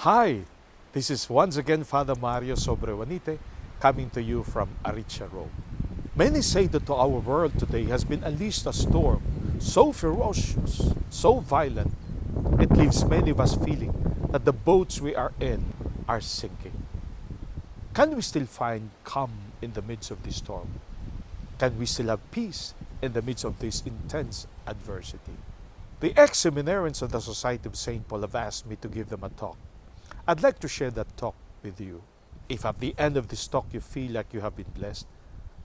Hi, this is once again Father Mario Sobrejuanite coming to you from Ariccia, Rome. Many say that to our world today has been unleashed a storm so ferocious, so violent, it leaves many of us feeling that the boats we are in are sinking. Can we still find calm in the midst of this storm? Can we still have peace in the midst of this intense adversity? The ex-seminarians of the Society of St. Paul have asked me to give them a talk. I'd like to share that talk with you. If at the end of this talk you feel like you have been blessed,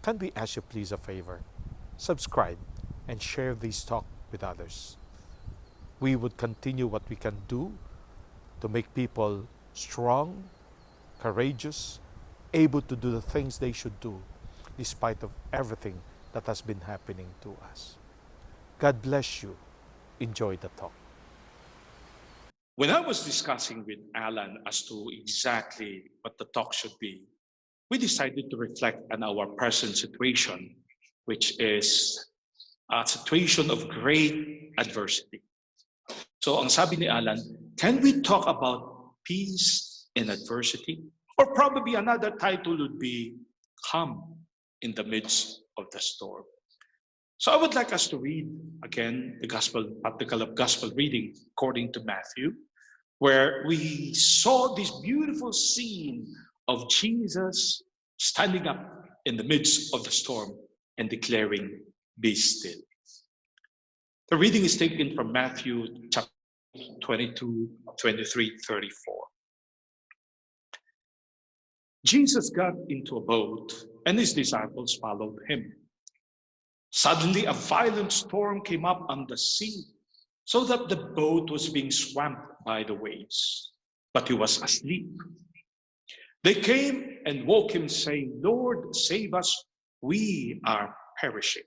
can we ask you please a favor? Subscribe and share this talk with others. We would continue what we can do to make people strong, courageous, able to do the things they should do despite of everything that has been happening to us. God bless you. Enjoy the talk. When I was discussing with Alan as to exactly what the talk should be, we decided to reflect on our present situation, which is a situation of great adversity. So ang sabi ni Alan, can we talk about peace in adversity? Or probably another title would be calm in the midst of the storm. So I would like us to read again the particle of gospel reading according to Matthew, where we saw this beautiful scene of Jesus standing up in the midst of the storm and declaring, "Be still." The reading is taken from Matthew chapter 22, 23, 34. Jesus got into a boat and his disciples followed him. Suddenly a violent storm came up on the sea, so that the boat was being swamped by the waves, but he was asleep. They came and woke him, saying, "Lord, save us, we are perishing."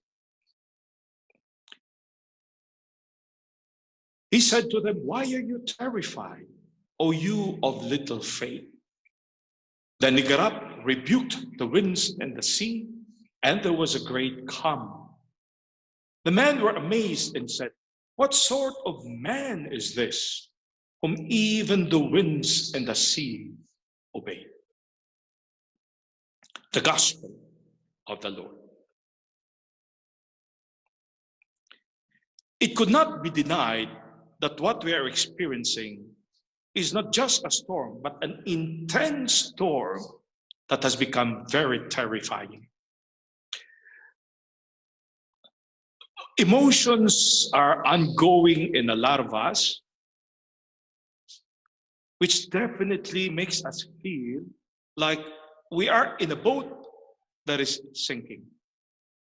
He said to them, "Why are you terrified, O you of little faith?" Then he got up, rebuked the winds and the sea, and there was a great calm. The men were amazed and said, "What sort of man is this, whom even the winds and the sea obey?" The gospel of the Lord. It could not be denied that what we are experiencing is not just a storm, but an intense storm that has become very terrifying. Emotions are ongoing in a lot of us, which definitely makes us feel like we are in a boat that is sinking,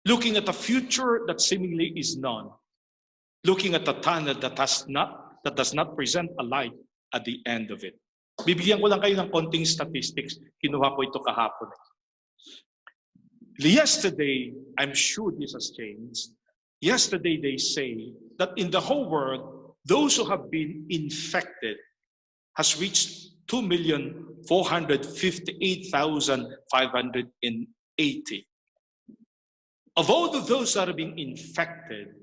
looking at a future that seemingly is none, looking at a tunnel that does not present a light at the end of it. Bibigyan ko lang kayo ng konting statistics. Kinuha ko ito kahapon. Yesterday, I'm sure this has changed. Yesterday, they say that in the whole world, those who have been infected has reached 2,458,580. Of all of those that are being infected,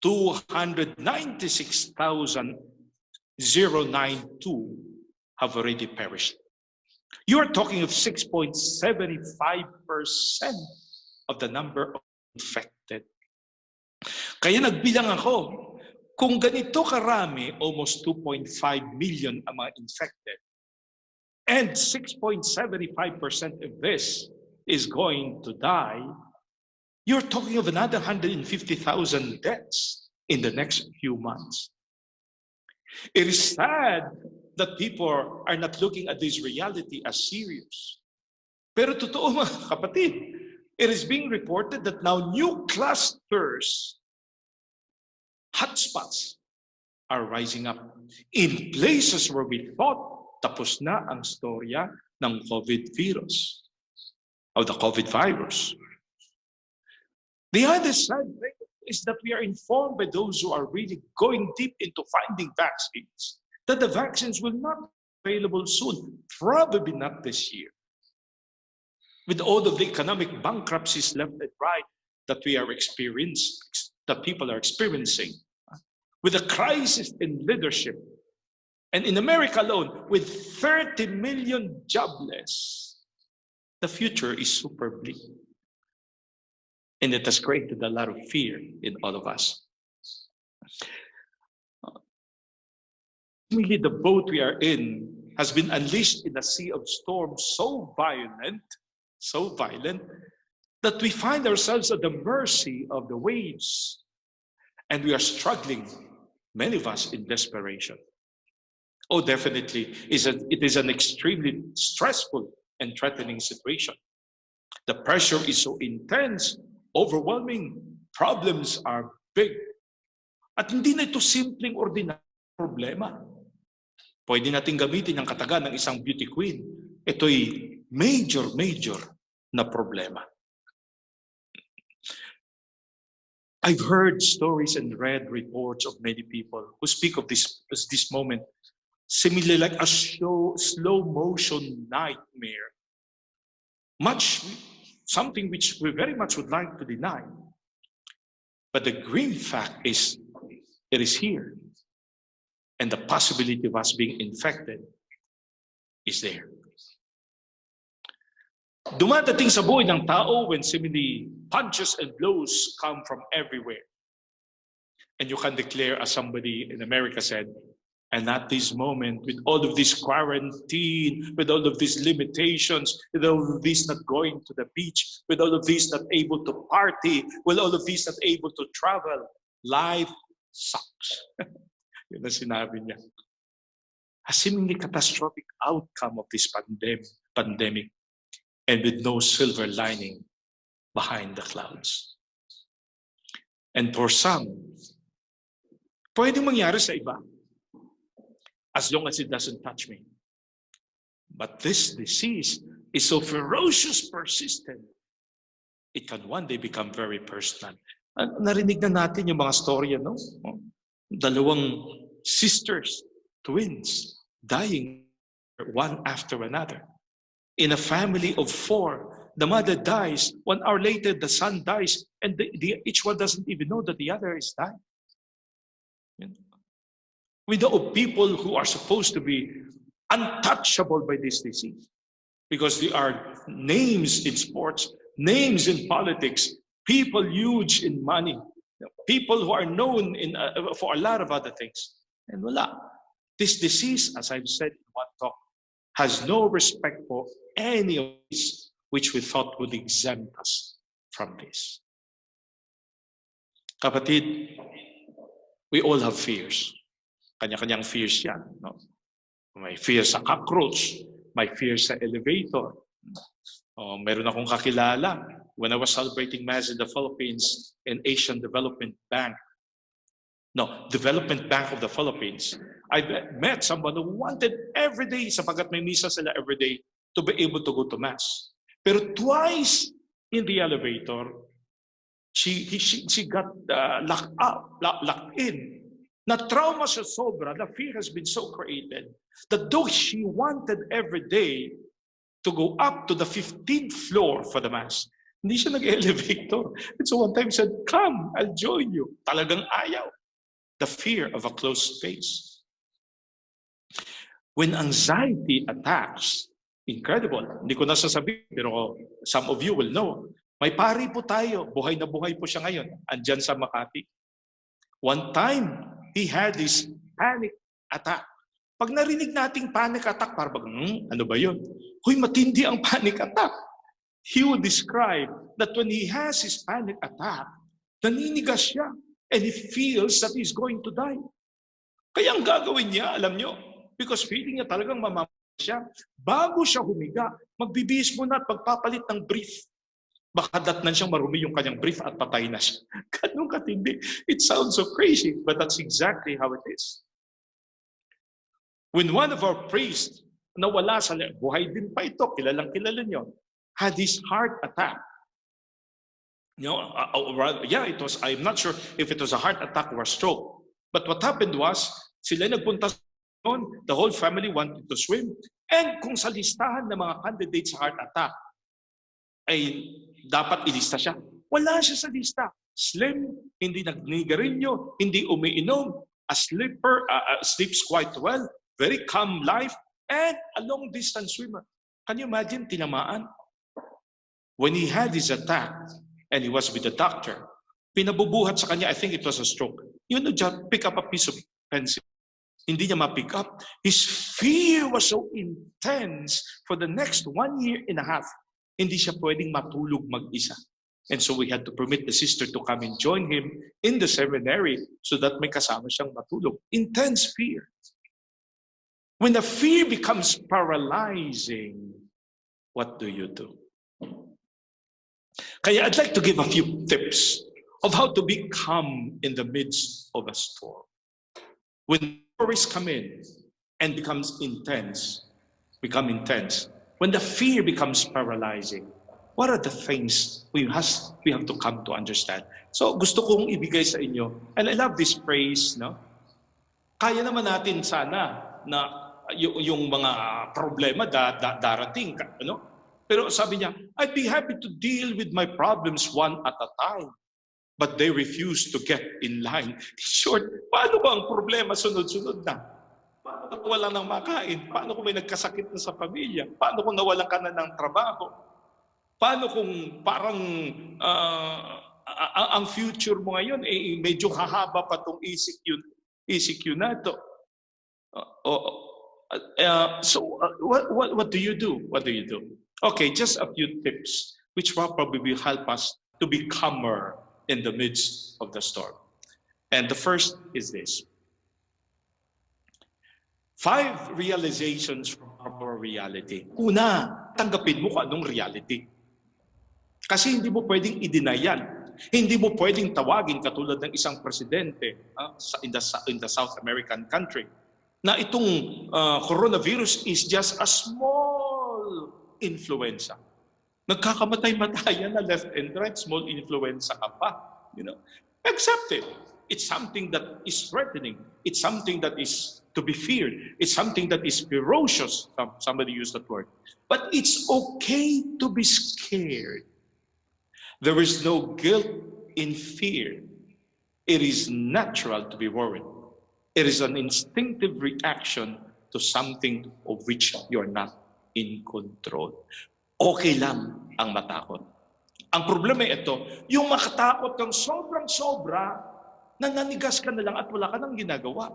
296,092 have already perished. You are talking of 6.75% of the number of infected. Kaya nagbilang ako, kung ganito karami, almost 2.5 million ang mga infected, and 6.75% of this is going to die, you're talking of another 150,000 deaths in the next few months. It is sad that people are not looking at this reality as serious. Pero totoo mga kapatid, it is being reported that now new clusters, hotspots, are rising up in places where we thought tapos na ang storya ng COVID virus, of the COVID virus. The other side is that we are informed by those who are really going deep into finding vaccines that the vaccines will not be available soon, probably not this year. With all of the economic bankruptcies left and right that we are experiencing, that people are experiencing, with a crisis in leadership, And in America alone, with 30 million jobless, the future is super bleak. And it has created a lot of fear in all of us. Really, the boat we are in has been unleashed in a sea of storms so violent, that we find ourselves at the mercy of the waves. And we are struggling, many of us, in desperation. Oh, definitely, it is an extremely stressful and threatening situation. The pressure is so intense, overwhelming. Problems are big. At hindi na ito simpleng ordinary problema. Pwede natin gamitin ang katagan ng isang beauty queen. Ito'y major na problema. I've heard stories and read reports of many people who speak of this moment similarly like a slow motion nightmare. Something which we very much would like to deny. But the grim fact is, it is here. And the possibility of us being infected is there. Dumadating sa buhay ng tao when seemingly punches and blows come from everywhere. And you can declare, as somebody in America said, and at this moment, with all of this quarantine, with all of these limitations, with all of this not going to the beach, with all of this not able to party, with all of this not able to travel, life sucks. Yun ang sinabi niya. A seemingly catastrophic outcome of this pandemic, and with no silver lining behind the clouds. And for some, pwedeng mangyari sa iba, as long as it doesn't touch me. But this disease is so ferocious, persistent, it can one day become very personal. Narinig na natin yung mga storya, no? Dalawang sisters, twins, dying one after another. In a family of 4, the mother dies. 1 hour later, the son dies, and each one doesn't even know that the other is dying. We know of people who are supposed to be untouchable by this disease because they are names in sports, names in politics, people huge in money, people who are known for a lot of other things. And voila, this disease, as I've said in one talk, has no respect for any of this which we thought would exempt us from this. Kapatid, we all have fears. Kanya-kanyang fears yan. No? May fear sa cockroach, may fear sa elevator. Meron akong kakilala when I was celebrating Mass in the Philippines in Asian Development Bank of the Philippines. I met someone who wanted every day, sapagat may misa sila every day, to be able to go to Mass. Pero twice in the elevator, she got locked in. Na-trauma siya sobra, the fear has been so created that though she wanted every day to go up to the 15th floor for the Mass, hindi siya nag-elevator. And so one time said, "Come, I'll join you." Talagang ayaw. The fear of a closed space. When anxiety attacks, incredible. Hindi ko nasasabihin, pero some of you will know. May pari po tayo. Buhay na buhay po siya ngayon. Andyan sa Makati. One time, he had this panic attack. Pag narinig nating panic attack, parang, ano ba yun? Huy, matindi ang panic attack. He would describe that when he has his panic attack, naninigas siya and he feels that he's going to die. Kaya ang gagawin niya, alam nyo, because feeling niya talagang mamamatay siya, bago siya humiga, magbibihis muna at magpapalit ng brief. Baka datnan siyang marumi yung kanyang brief at patay na siya. Ganun katindi. It sounds so crazy, but that's exactly how it is. When one of our priests nawala sa buhay din pa ito, kilalang kilala nyo, had his heart attack. You know, it was, I'm not sure if it was a heart attack or a stroke. But what happened was, sila nagpunta noon, the whole family wanted to swim. And kung sa listahan ng mga candidates sa heart attack, ay dapat ilista siya. Wala siya sa lista. Slim, hindi nagninigarilyo, hindi umiinom, sleeps quite well, very calm life, and a long-distance swimmer. Can you imagine, tinamaan? When he had his attack, and he was with the doctor, pinabubuhat sa kanya, I think it was a stroke. You know, just pick up a piece of pencil. Hindi niya ma-pick up. His fear was so intense for the next 1.5 years. Hindi siya pwedeng matulog mag-isa. And so we had to permit the sister to come and join him in the seminary so that may kasama siyang matulog. Intense fear. When the fear becomes paralyzing, what do you do? Kaya I'd like to give a few tips of how to be calm in the midst of a storm. When worries come in and become intense, when the fear becomes paralyzing, what are the things we have to come to understand? So gusto kong ibigay sa inyo, and I love this phrase, no? Kaya naman natin sana na yung mga problema darating, ano? Pero sabi niya, I'd be happy to deal with my problems one at a time. But they refuse to get in line. In short, paano ba ang problema sunod-sunod na? Paano kung wala nang makain? Paano kung may nagkasakit na sa pamilya? Paano kung nawalan ka na ng trabaho? Paano kung parang ang future mo ngayon medyo hahaba pa itong ECQ na ito? What do you do? What do you do? Okay, just a few tips which will probably help us to be calmer in the midst of the storm. And the first is this. 5 realizations from our reality. Una, tanggapin mo kung anong reality. Kasi hindi mo pwedeng i-deny yan. Hindi mo pwedeng tawagin katulad ng isang presidente in the South American country na itong coronavirus is just a small influenza. Nagkakamatay-matayan na left and right, small influenza ka pa. You know, accept it. It's something that is threatening. It's something that is to be feared. It's something that is ferocious. Somebody used that word. But it's okay to be scared. There is no guilt in fear. It is natural to be worried. It is an instinctive reaction to something of which you're not in control. Okay lang ang matakot. Ang problema ito, yung makatakot kang sobrang-sobra, na nanigas ka na lang at wala ka nang ginagawa.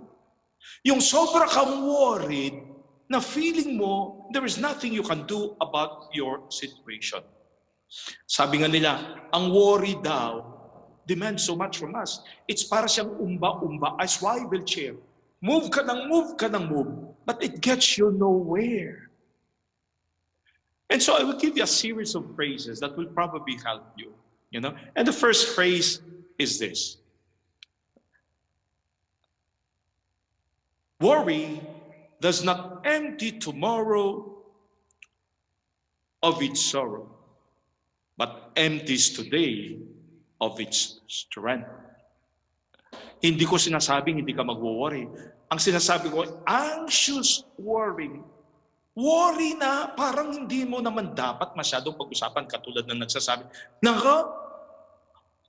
Yung sobra kang worried, na feeling mo, there is nothing you can do about your situation. Sabi nga nila, ang worry daw demands so much from us. It's para siyang umba-umba, a swivel chair. Move ka ng move, but it gets you nowhere. And so I will give you a series of phrases that will probably help you, you know. And the first phrase is this. Worry does not empty tomorrow of its sorrow, but empties today of its strength. Hindi ko sinasabing hindi ka mag-worry. Ang sinasabi ko, anxious worrying. Worry na parang hindi mo naman dapat masyadong pag-usapan katulad na nagsasabi, naka,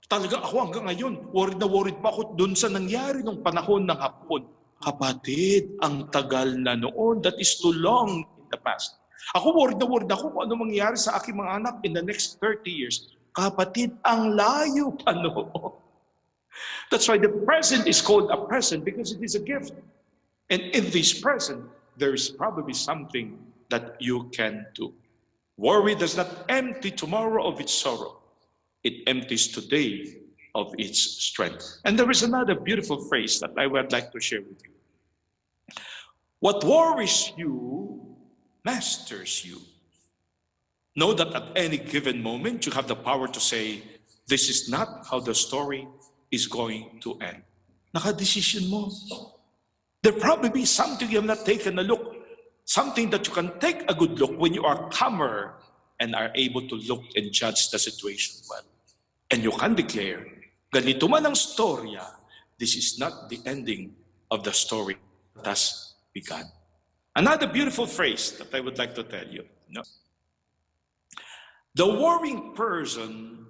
talaga ako hanggang ngayon, worried pa ako dun sa nangyari nung panahon ng hapon. Kapatid, ang tagal na noon, that is too long in the past. Ako worried ako kung ano mangyayari sa aking mga anak in the next 30 years. Kapatid, ang layo pa noon. That's why the present is called a present because it is a gift. And in this present, there is probably something that you can do. Worry does not empty tomorrow of its sorrow. It empties today of its strength. And there is another beautiful phrase that I would like to share with you. What worries you masters you. Know that at any given moment, you have the power to say, this is not how the story is going to end. Naka-decision mo. There probably be something you have not taken a look, something that you can take a good look when you are calmer and are able to look and judge the situation well. And you can declare, ganito man ang storya, this is not the ending of the story that has begun. Another beautiful phrase that I would like to tell you. No? The worrying person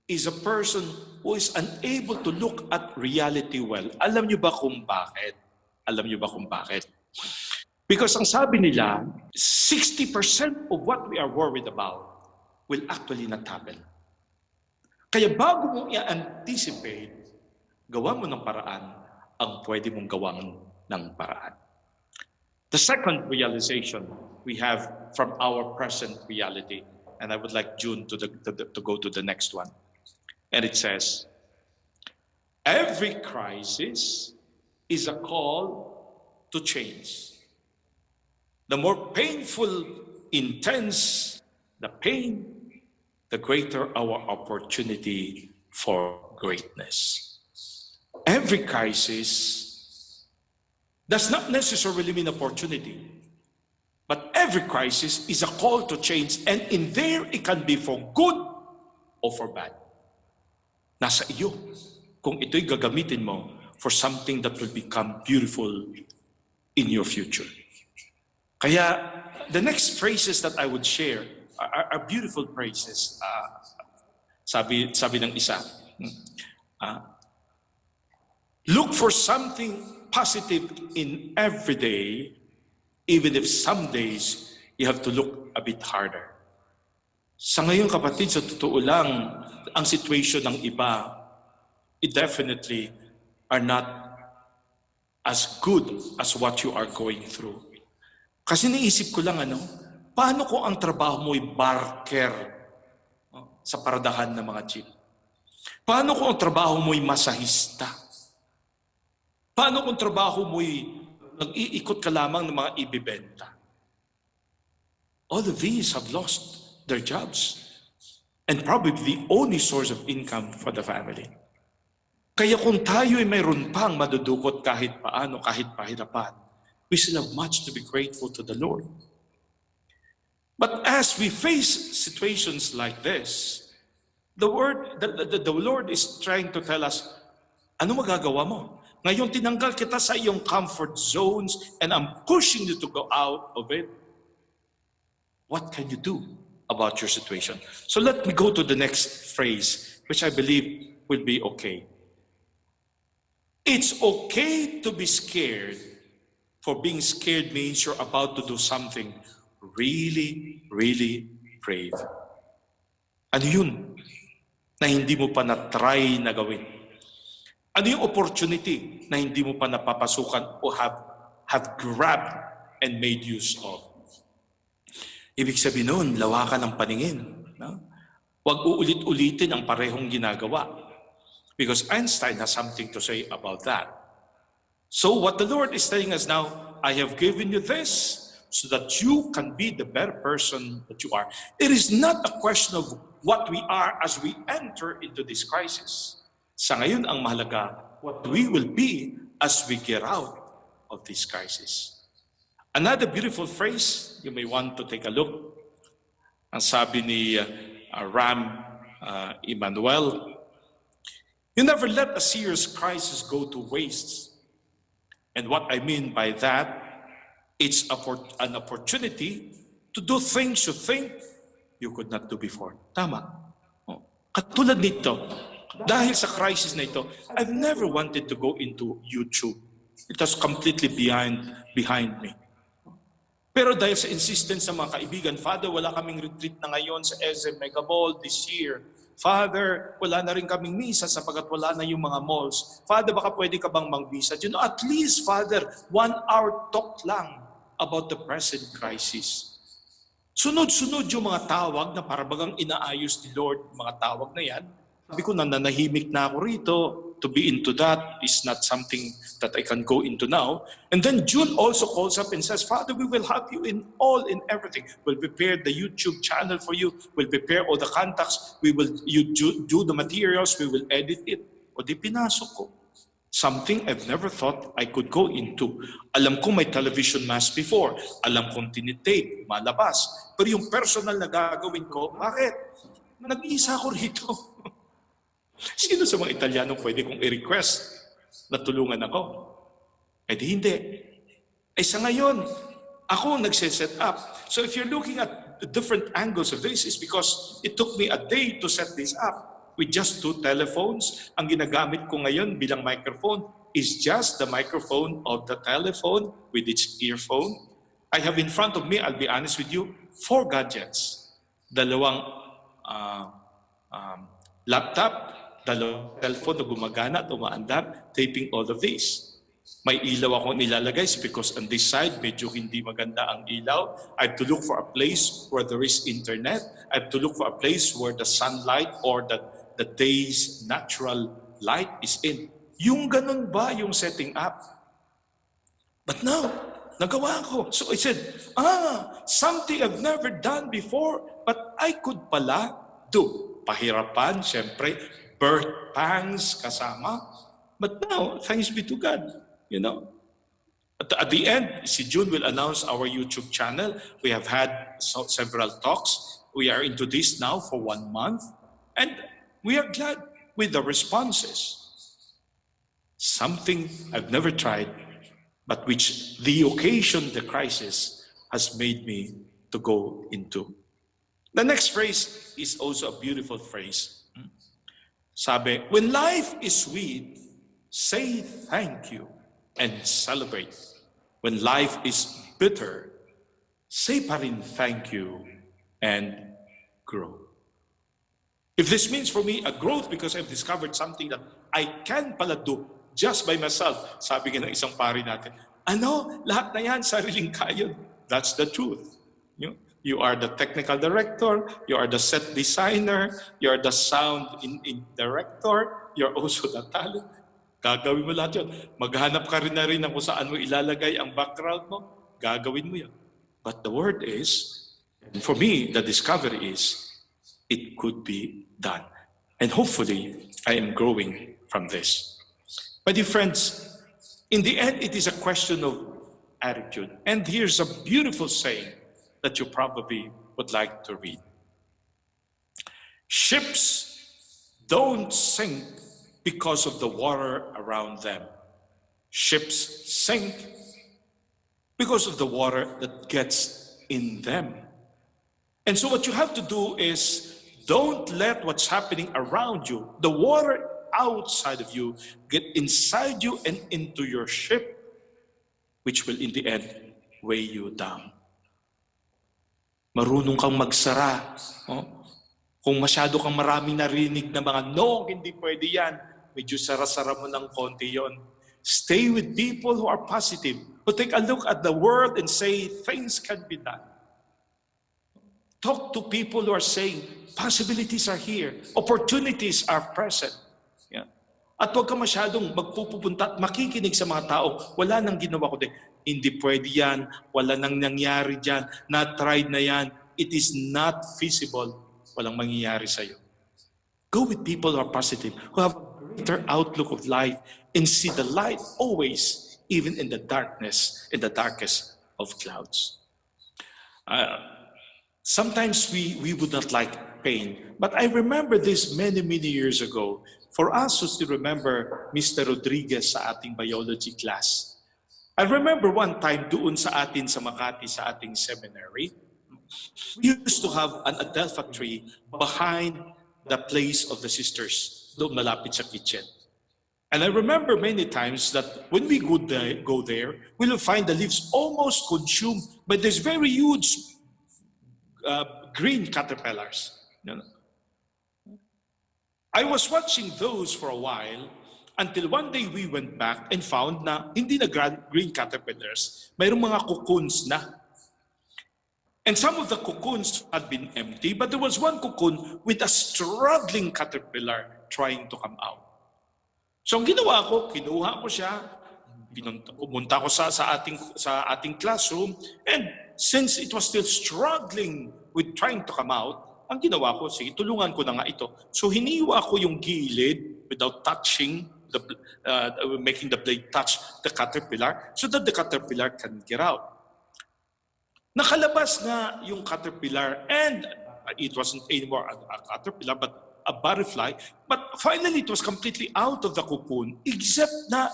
is a person who is unable to look at reality well. Alam niyo ba kung bakit? Because ang sabi nila, 60% of what we are worried about will actually not happen. Kaya bago mo i-anticipate, gawa mo ng paraan ang pwede mong gawang ng paraan. The second realization we have from our present reality, and I would like June to go to the next one. And it says, every crisis is a call to change. The more painful, intense the pain, the greater our opportunity for greatness. Every crisis does not necessarily mean opportunity, but every crisis is a call to change, and in there it can be for good or for bad. Nasa iyo kung ito'y gagamitin mo for something that will become beautiful in your future. Kaya the next phrases that I would share are beautiful phrases. Sabi ng isa, look for something positive in every day, even if some days you have to look a bit harder. Sa ngayon, kapatid, sa totoo lang, ang situation ng iba, it definitely are not as good as what you are going through. Kasi naisip ko lang, paano kung ang trabaho mo'y barker sa paradahan ng mga jeep? Paano kung ang trabaho mo'y masahista? Paano kung trabaho mo'y nag-iikot ka lamang ng mga ibibenta? All of these have lost their jobs and probably the only source of income for the family. Kaya kung tayo'y mayroon pang madudukot kahit paano, kahit pahirapan, we still have much to be grateful to the Lord. But as we face situations like this, the Lord is trying to tell us, ano magagawa mo? Ngayon tinanggal kita sa iyong comfort zones and I'm pushing you to go out of it. What can you do about your situation? So let me go to the next phrase, which I believe will be okay. It's okay to be scared, for being scared means you're about to do something really, really brave. Ano yun? Na hindi mo pa na-try na gawin. Ano yung opportunity na hindi mo pa napapasukan o have grabbed and made use of? Ibig sabihin nun, lawakan ng paningin. No? Huwag uulit-ulitin ang parehong ginagawa. Because Einstein has something to say about that. So what the Lord is telling us now, I have given you this so that you can be the better person that you are. It is not a question of what we are as we enter into this crisis. Sa ngayon, ang mahalaga, what we will be as we get out of this crisis. Another beautiful phrase, you may want to take a look. Ang sabi ni Ram Emanuel, you never let a serious crisis go to waste. And what I mean by that, it's an opportunity to do things you think you could not do before. Tama. Katulad nito, dahil sa crisis na ito, I've never wanted to go into YouTube. It was completely behind me. Pero dahil sa insistence ng mga kaibigan, Father, wala kaming retreat na ngayon sa SM Mega Mall this year. Father, wala na rin kaming misa sapagat wala na yung mga malls. Father, baka pwede ka bang mag-misa? You know, at least, Father, 1 hour talk lang about the present crisis. Sunod-sunod yung mga tawag na parabagang inaayos ni Lord, mga tawag na yan. Sabi ko, nananahimik na ako rito. To be into that is not something that I can go into now. And then June also calls up and says, Father, we will help you in everything. We'll prepare the YouTube channel for you. We'll prepare all the contacts. We will do the materials. We will edit it. O di pinasok ko. Something I've never thought I could go into. Alam ko may television mass before. Alam kong tinitape, malabas. Pero yung personal na gagawin ko, bakit? Nag-iisa ako rito. Sino sa mga Italiano pwede kong i-request na tulungan ako? Eh di hindi. Eh sa ngayon, ako nagse-set up. So if you're looking at the different angles of this, is because it took me a day to set this up with just 2 telephones. Ang ginagamit ko ngayon bilang microphone is just the microphone of the telephone with its earphone. I have in front of me, I'll be honest with you, 4 gadgets. Dalawang laptop, dalawang cellphone na gumagana at umaandar, taping all of these. May ilaw ako nilalagay because on this side, medyo hindi maganda ang ilaw. I have to look for a place where there is internet. I have to look for a place where the sunlight or the day's natural light is in. Yung ganun ba yung setting up? But now, nagawa ko. So I said, something I've never done before, but I could pala do. Pahirapan, syempre, birth pangs kasama. But now, thanks be to God, you know. At the end, si June will announce our YouTube channel. We have had several talks. We are into this now for 1 month. And we are glad with the responses. Something I've never tried, but which the occasion, the crisis, has made me to go into. The next phrase is also a beautiful phrase. Sabi, when life is sweet, say thank you and celebrate. When life is bitter, say pa rin thank you and grow. If this means for me a growth because I've discovered something that I can pala do just by myself, sabi nga ng isang pari natin, lahat na yan, sariling kayod. That's the truth. You are the technical director, you are the set designer, you are the sound director, you're also the talent. Gagawin mo lahat yun. Maghanap ka rin na rin kung saan mo ilalagay ang background mo, gagawin mo yun. But the word is, and for me, the discovery is, it could be done. And hopefully, I am growing from this. My dear friends, in the end, it is a question of attitude. And here's a beautiful saying that you probably would like to read. Ships don't sink because of the water around them. Ships sink because of the water that gets in them. And so what you have to do is don't let what's happening around you, the water outside of you, get inside you and into your ship, which will in the end weigh you down. Marunong kang magsara. Kung masyado kang maraming narinig na mga no, hindi pwede yan, medyo sara-sara mo ng konti yon. Stay with people who are positive, who take a look at the world and say things can be done. Talk to people who are saying possibilities are here, opportunities are present. At huwag ka masyadong magpupunta at makikinig sa mga tao. Wala nang ginawa ko din. Hindi pwede yan. Wala nang nangyari dyan. Na-tried na yan. It is not feasible. Walang mangyayari sa'yo. Go with people who are positive, who have a greater outlook of life and see the light always, even in the darkness, in the darkest of clouds. Sometimes we would not like pain. But I remember this many, many years ago. For us who still remember Mr. Rodriguez sa ating biology class. I remember one time doon sa atin sa Makati, sa ating seminary, we used to have an adelpha tree behind the place of the sisters, doon malapit sa kitchen. And I remember many times that when we go there, we will find the leaves almost consumed by these very huge green caterpillars. I was watching those for a while until one day we went back and found na hindi na green caterpillars, mayroong mga cocoons na. And some of the cocoons had been empty, but there was one cocoon with a struggling caterpillar trying to come out. So ang ginawa ko, kinuha ko siya, pumunta ko sa ating classroom, and since it was still struggling with trying to come out, ang ginawa ko, sige, tulungan ko na nga ito. So hiniwa ko yung gilid without touching, making the blade touch the caterpillar so that the caterpillar can get out. Nakalabas na yung caterpillar and it wasn't anymore a caterpillar but a butterfly. But finally, it was completely out of the cocoon except na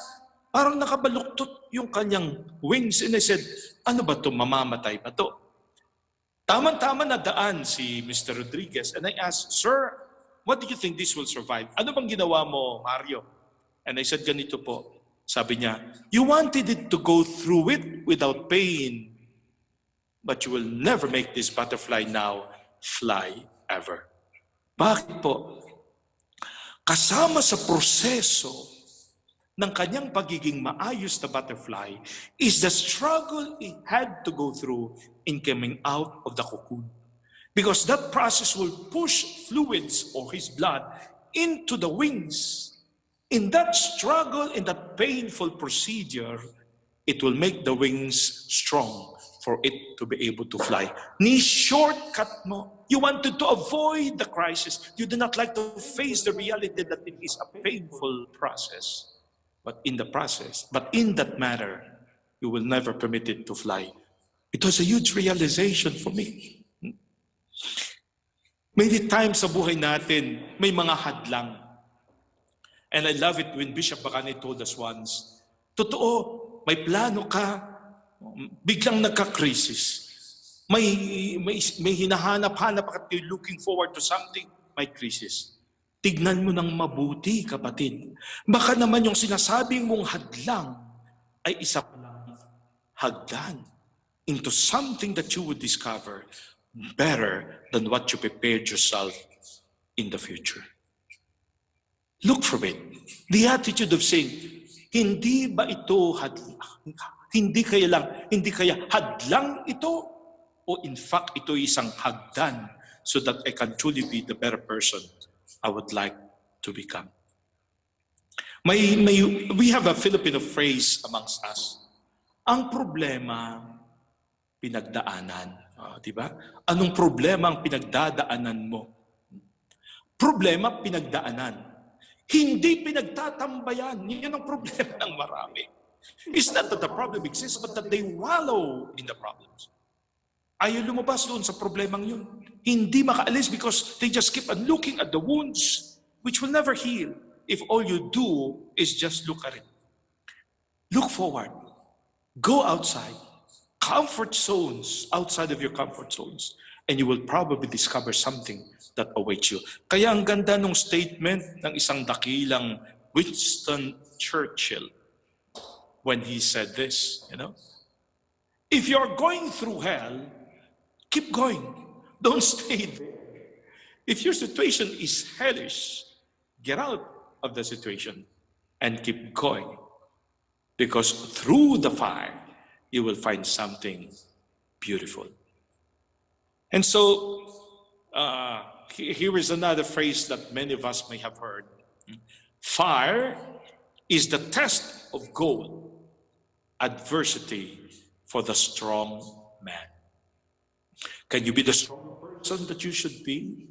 parang nakabaluktot yung kanyang wings. And I said, ano ba ito? Mamamatay ba ito? Tama-tama na daan si Mr. Rodriguez and I asked, Sir, what do you think this will survive? Ano bang ginawa mo, Mario? And I said, ganito po. Sabi niya, you wanted it to go through it without pain. but you will never make this butterfly now fly ever. Bakit po? Kasama sa proseso ng kanyang pagiging maayos na butterfly is the struggle he had to go through in coming out of the cocoon. Because that process will push fluids or his blood into the wings. In that struggle, in that painful procedure, it will make the wings strong for it to be able to fly. Ni shortcut mo. You wanted to avoid the crisis. You do not like to face the reality that it is a painful process. But in that matter, you will never permit it to fly. It was a huge realization for me. Many times sa buhay natin, may mga hadlang. And I love it when Bishop Bacani told us once, totoo, may plano ka, biglang nagka-crisis. May hinahanap-hanap at you're looking forward to something, may crisis. Tignan mo ng mabuti, kapatid. Baka naman yung sinasabing mong hadlang ay isa hagdan into something that you would discover better than what you prepared yourself in the future. Look from it. The attitude of saying, hindi ba ito hadlang? Hindi kaya hadlang ito? O in fact, ito isang hagdan so that I can truly be the better person I would like to become. We have a Filipino phrase amongst us. Ang problema, pinagdaanan. Diba? Anong problema ang pinagdadaanan mo? Problema, pinagdaanan. Hindi pinagtatambayan. Yan ang problema ng marami. It's not that the problem exists, but that they wallow in the problems. Ayaw lumabas doon sa problemang yun. Hindi makaalis because they just keep on looking at the wounds which will never heal if all you do is just look at it. Look forward. Go outside. Comfort zones, outside of your comfort zones. And you will probably discover something that awaits you. Kaya ang ganda ng statement ng isang dakilang Winston Churchill when he said this, if you're going through hell, keep going. Don't stay there. If your situation is hellish, get out of the situation and keep going. Because through the fire, you will find something beautiful. And so, here is another phrase that many of us may have heard. Fire is the test of gold, adversity for the strong man. Can you be the strong person that you should be?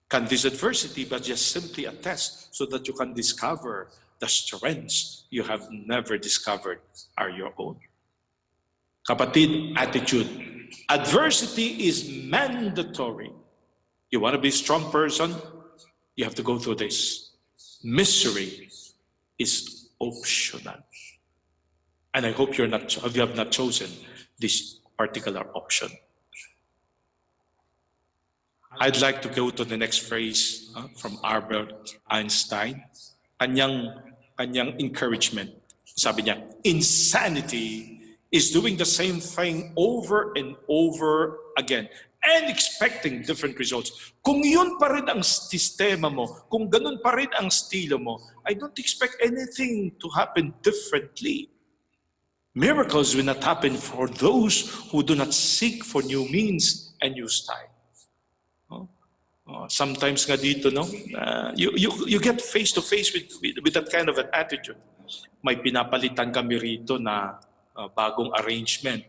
Can this adversity be just simply a test so that you can discover the strengths you have never discovered are your own? Kapatid, attitude. Adversity is mandatory. You want to be a strong person? You have to go through this. Misery is optional. And I hope you have not chosen this particular option. I'd like to go to the next phrase from Albert Einstein. Kanyang encouragement. Sabi niya, insanity is doing the same thing over and over again and expecting different results. Kung yun pa rin ang sistema mo, kung ganun pa rin ang estilo mo, I don't expect anything to happen differently. Miracles will not happen for those who do not seek for new means and new style. Sometimes nga dito, you get face to face with that kind of an attitude. May pinapalitan kami rito na bagong arrangement.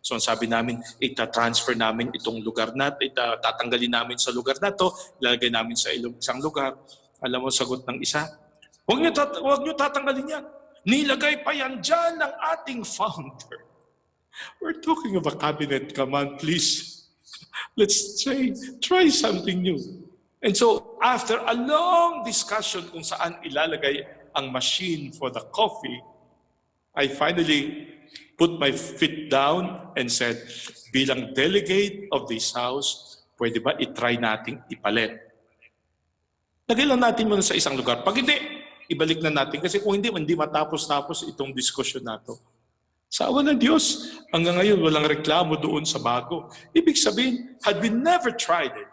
So sabi namin, ita-transfer namin itong lugar natin, tatanggalin namin sa lugar na to, ilalagay namin sa isang lugar. Alam mo, sagot ng isa, huwag nyo tatanggalin yan. Nilagay pa yan dyan ng ating founder. We're talking of a cabinet. Come on, please. Let's try something new. And so, after a long discussion kung saan ilalagay ang machine for the coffee, I finally put my feet down and said, bilang delegate of this house, pwede ba itry nating ipalit? Lagay lang natin muna sa isang lugar. Pag hindi, ibalik na natin. Kasi kung hindi matapos-tapos itong diskusyon na to. Sa awa ng Diyos, hanggang ngayon walang reklamo doon sa bago. Ibig sabihin, had we never tried it,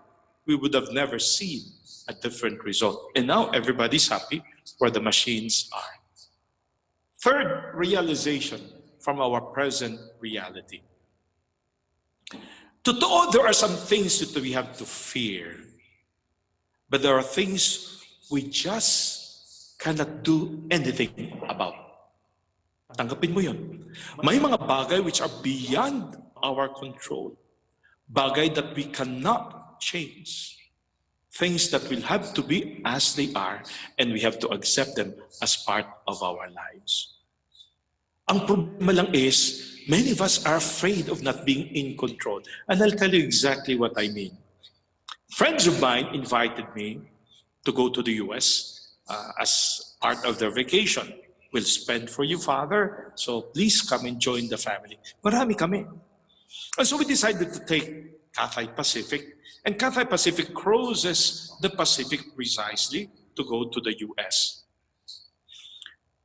we would have never seen a different result. And now everybody's happy where the machines are. Third realization from our present reality. Totoo, there are some things that we have to fear. But there are things we just cannot do anything about. Tanggapin mo yun. May mga bagay which are beyond our control. Bagay that we cannot change. Things that will have to be as they are, and we have to accept them as part of our lives. Ang problema lang is, many of us are afraid of not being in control. And I'll tell you exactly what I mean. Friends of mine invited me to go to the US as part of their vacation. We'll spend for you, Father, so please come and join the family. Marami kami. And so we decided to take Cathay Pacific, and Cathay Pacific crosses the Pacific precisely to go to the US.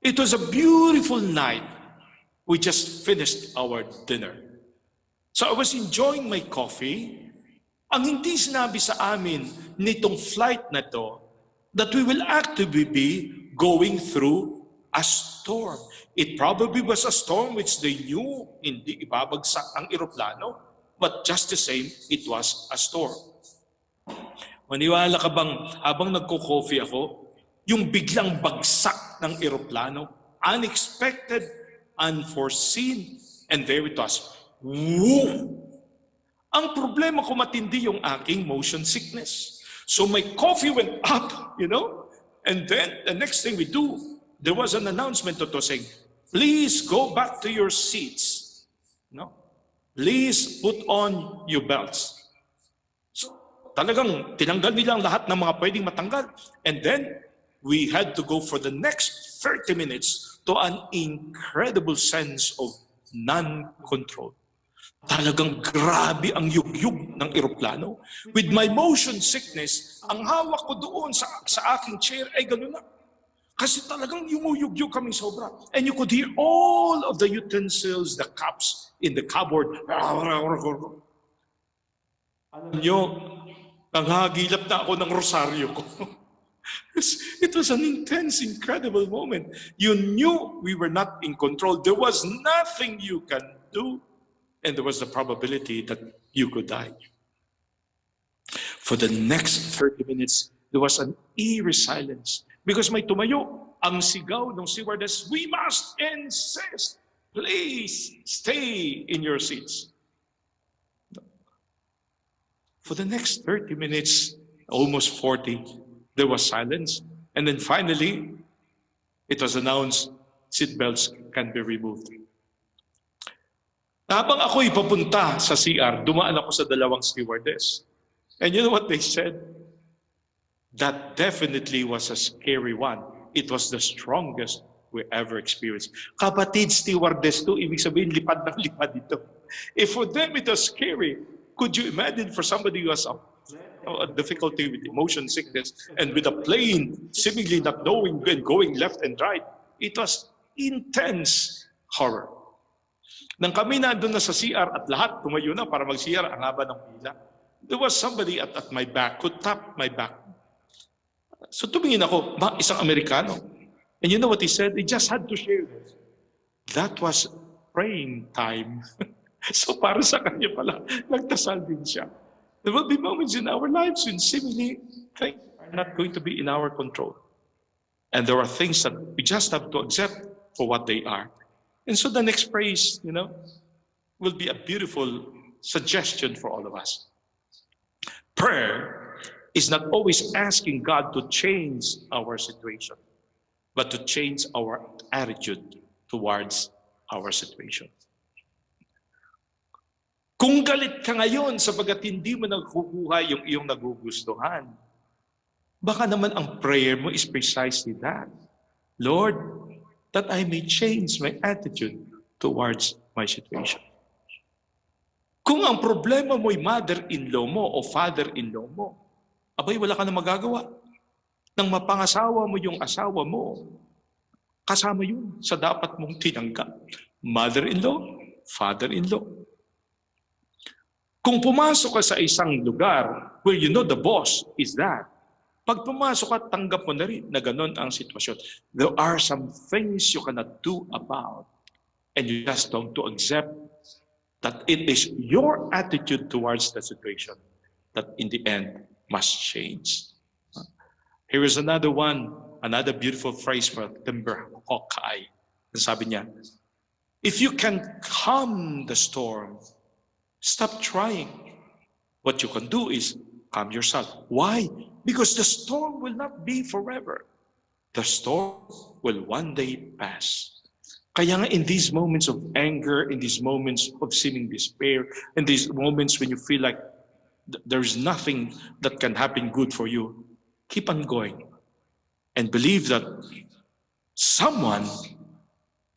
It was a beautiful night. We just finished our dinner. So I was enjoying my coffee. Ang hindi sinabi sa amin nitong flight na to, that we will actively be going through a storm. It probably was a storm which they knew hindi ibabagsak ang eroplano, but just the same, it was a storm. Maniwala ka bang habang nagko-coffee ako, yung biglang bagsak ng eroplano, unexpected, unforeseen, and there it was. Woo! Ang problema ko matindi yung aking motion sickness. So my coffee went up, and then the next thing we do, there was an announcement that was saying, please go back to your seats. Please put on your belts. So talagang tinanggal nilang lahat ng mga pwedeng matanggal. And then we had to go for the next 30 minutes to an incredible sense of non-control. Talagang grabe ang yugyug ng eroplano. With my motion sickness, ang hawak ko doon sa aking chair ay gano'n na. Kasi talagang yumuyugyug kami sobra. And you could hear all of the utensils, the cups in the cupboard. Alam nyo, nanghagilap na ako ng rosaryo ko. It was an intense, incredible moment. You knew we were not in control. There was nothing you can do. And there was the probability that you could die. For the next 30 minutes, there was an eerie silence. Because may tumayo, ang sigaw ng stewardess, we must insist, please stay in your seats. For the next 30 minutes, almost 40, there was silence. And then finally, it was announced, seatbelts can be removed. Habang ako'y papunta sa CR, dumaan ako sa dalawang stewardess. And you know what they said? That definitely was a scary one. It was the strongest we ever experienced. Kapatid, stewardess to, ibig sabihin, lipad ng lipad ito. If for them it was scary, could you imagine for somebody who has a difficulty with motion sickness and with a plane seemingly not knowing and going left and right? It was intense horror. Nang kami nandun na sa CR at lahat tumayo na para mag-CR, ang haba ng pila, there was somebody at my back who tapped my back. So tumingin ako, isang Amerikano. And you know what he said? He just had to share this. That was praying time. So para sa kanya pala, nagdasal din siya. There will be moments in our lives when seemingly things are not going to be in our control. And there are things that we just have to accept for what they are. And so the next praise, will be a beautiful suggestion for all of us. Prayer is not always asking God to change our situation, but to change our attitude towards our situation. Kung galit ka ngayon sapagat hindi mo nakukuha yung iyong nagugustuhan, baka naman ang prayer mo is precisely that. Lord, that I may change my attitude towards my situation. Kung ang problema mo'y mother-in-law mo o father-in-law mo, abay wala ka na magagawa. Nang mapangasawa mo yung asawa mo, kasama yun sa dapat mong tinanggap. mother-in-law, father-in-law. Kung pumasok ka sa isang lugar where you know the boss is that, pag pumasok ka, tanggap mo na rin na ganun ang sitwasyon. There are some things you cannot do about, and you just don't to accept that it is your attitude towards the situation that in the end must change. Here is another one, another beautiful phrase from Timber Hawkeye. Sabi niya, if you can calm the storm, stop trying. What you can do is calm yourself. Why? Because the storm will not be forever. The storm will one day pass. Kaya nga in these moments of anger, in these moments of seeming despair, in these moments when you feel like there's nothing that can happen good for you, keep on going and believe that someone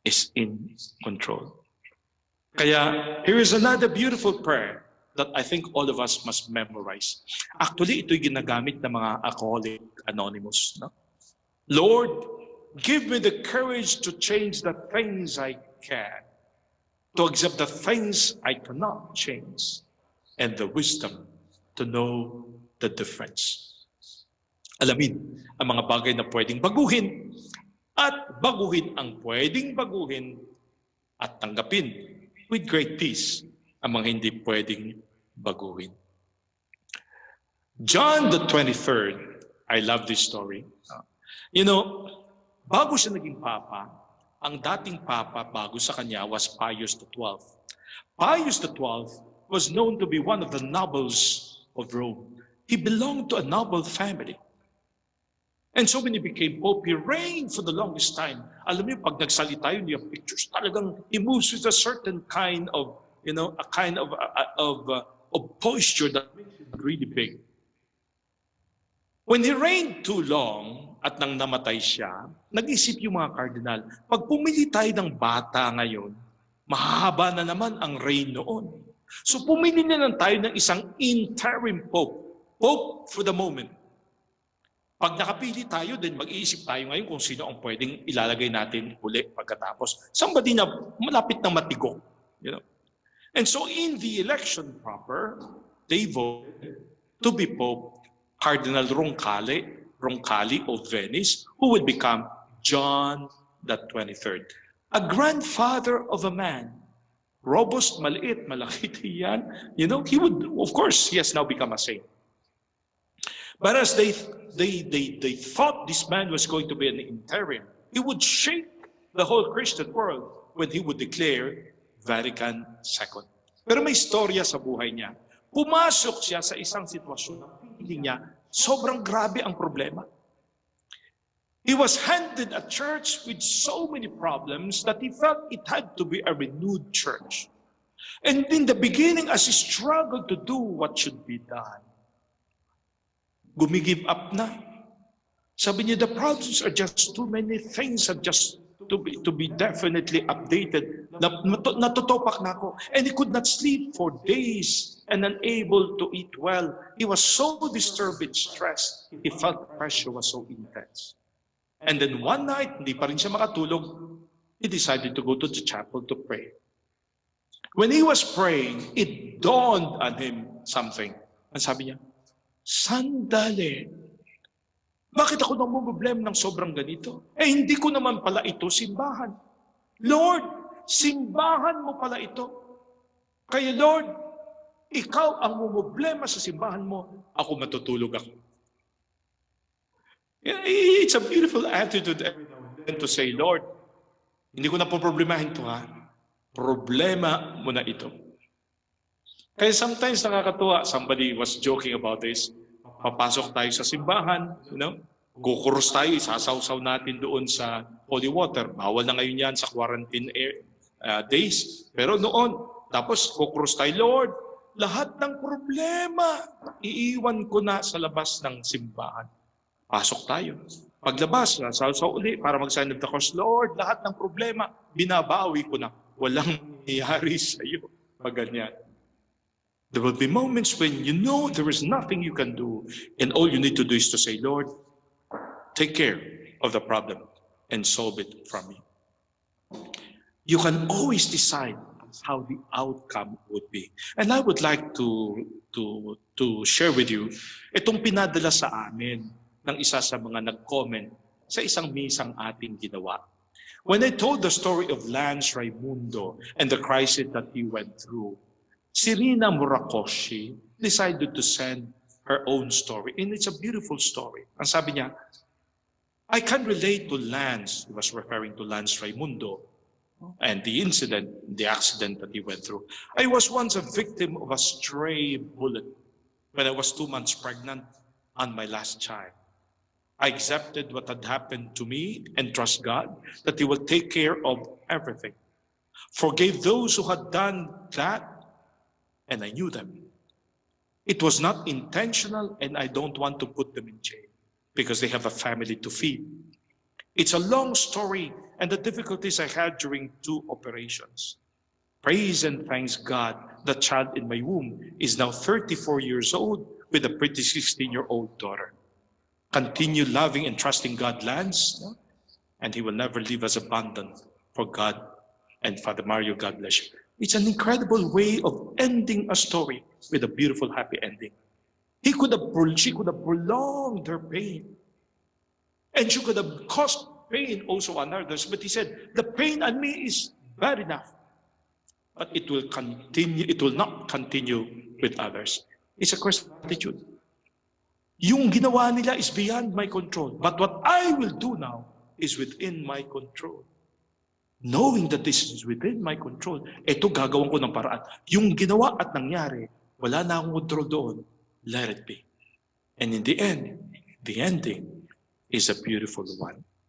is in control. Kaya here is another beautiful prayer that I think all of us must memorize. Actually, ito'y ginagamit ng mga alcoholic anonymous. No? Lord, give me the courage to change the things I can, to accept the things I cannot change, and the wisdom to know the difference. Alamin ang mga bagay na pwedeng baguhin at baguhin ang pwedeng baguhin at tanggapin with great peace ang mga hindi pwedeng baguhin. John the 23rd, I love this story. You know, bago siya naging papa, ang dating papa bago sa kanya was Pius XII. Pius XII was known to be one of the nobles of Rome. He belonged to a noble family. And so when he became Pope, he reigned for the longest time. Alam niyo, pag nagsalita yun, yung pictures talagang he moves with a certain kind of, you know, a kind of posture that makes it really big. When he reigned too long at nang namatay siya, nag-isip yung mga kardinal, pag pumili tayo ng bata ngayon, mahahaba na naman ang reign noon. So pumili na lang tayo ng isang interim Pope. Pope for the moment. Pag nakapili tayo, then mag-iisip tayo ngayon kung sino ang pwedeng ilalagay natin uli pagkatapos. Somebody na malapit na matigok. You know? And so in the election proper, they voted to be Pope Cardinal Roncalli of Venice, who would become John the 23rd. A grandfather of a man. Robust, maliit, malaki yan. You know, he would, of course, he has now become a saint. But as they thought this man was going to be an interim, he would shake the whole Christian world when he would declare Vatican II. Pero may istorya sa buhay niya. Pumasok siya sa isang sitwasyon na feeling niya, sobrang grabe ang problema. He was handed a church with so many problems that he felt it had to be a renewed church. And in the beginning, as he struggled to do what should be done, gumigive up na. Sabi niya, the problems are just too many things are just to be definitely updated. Natutopak na ako. And he could not sleep for days and unable to eat well. He was so disturbed and stressed. He felt the pressure was so intense. And then one night, hindi pa rin siya makatulog, he decided to go to the chapel to pray. When he was praying, it dawned on him something. And sabi niya, sandali. Bakit ako namumblem ng sobrang ganito? Eh, hindi ko naman pala ito simbahan. Lord, simbahan mo pala ito. Kaya Lord, ikaw ang mumblema sa simbahan mo, ako matutulog ako. It's a beautiful attitude to say, Lord, hindi ko na po problemahin ito ha. Problema mo na ito. Kaya sometimes nakakatuwa, somebody was joking about this. Papasok tayo sa simbahan, you know, kukurus tayo, isasawsaw natin doon sa holy water. Bawal na ngayon yan sa quarantine days. Pero noon, tapos kukurus tayo, Lord, lahat ng problema, iiwan ko na sa labas ng simbahan. Pasok tayo. Paglabas, sawsaw uli para mag-sign of the cross, Lord, lahat ng problema, binabawi ko na. Walang nangyayari sa iyo. Pag ganyan. There will be moments when you know there is nothing you can do, and all you need to do is to say, Lord, take care of the problem and solve it from me. you can always decide how the outcome would be. And I would like to share with you itong pinadala sa amin ng isa sa mga nag-comment sa isang misang ating ginawa. When I told the story of Lance Raimundo and the crisis that he went through, Serena Murakoshi decided to send her own story. And it's a beautiful story. Ang sabi niya, I can relate to Lance, he was referring to Lance Raimundo, and the incident, the accident that he went through. I was once a victim of a stray bullet when I was 2 months pregnant on my last child. I accepted what had happened to me and trust God that He will take care of everything. Forgave those who had done that, and I knew them. It was not intentional, and I don't want to put them in jail because they have a family to feed. It's a long story and the difficulties I had during 2 operations. Praise and thanks God, the child in my womb is now 34 years old with a pretty 16-year-old daughter. Continue loving and trusting God, Lance, and He will never leave us abandoned for God. And Father Mario, God bless you. It's an incredible way of ending a story with a beautiful, happy ending. She could have prolonged her pain. And she could have caused pain also on others. But he said, the pain on me is bad enough. But it will continue, it will not continue with others. It's a question of attitude. Yung ginawa nila is beyond my control. But what I will do now is within my control. Knowing that this is within my control, ito gagawin ko ng paraan. Yung ginawa at nangyari, wala na akong control doon. Let it be. And in the end, the ending is a beautiful one.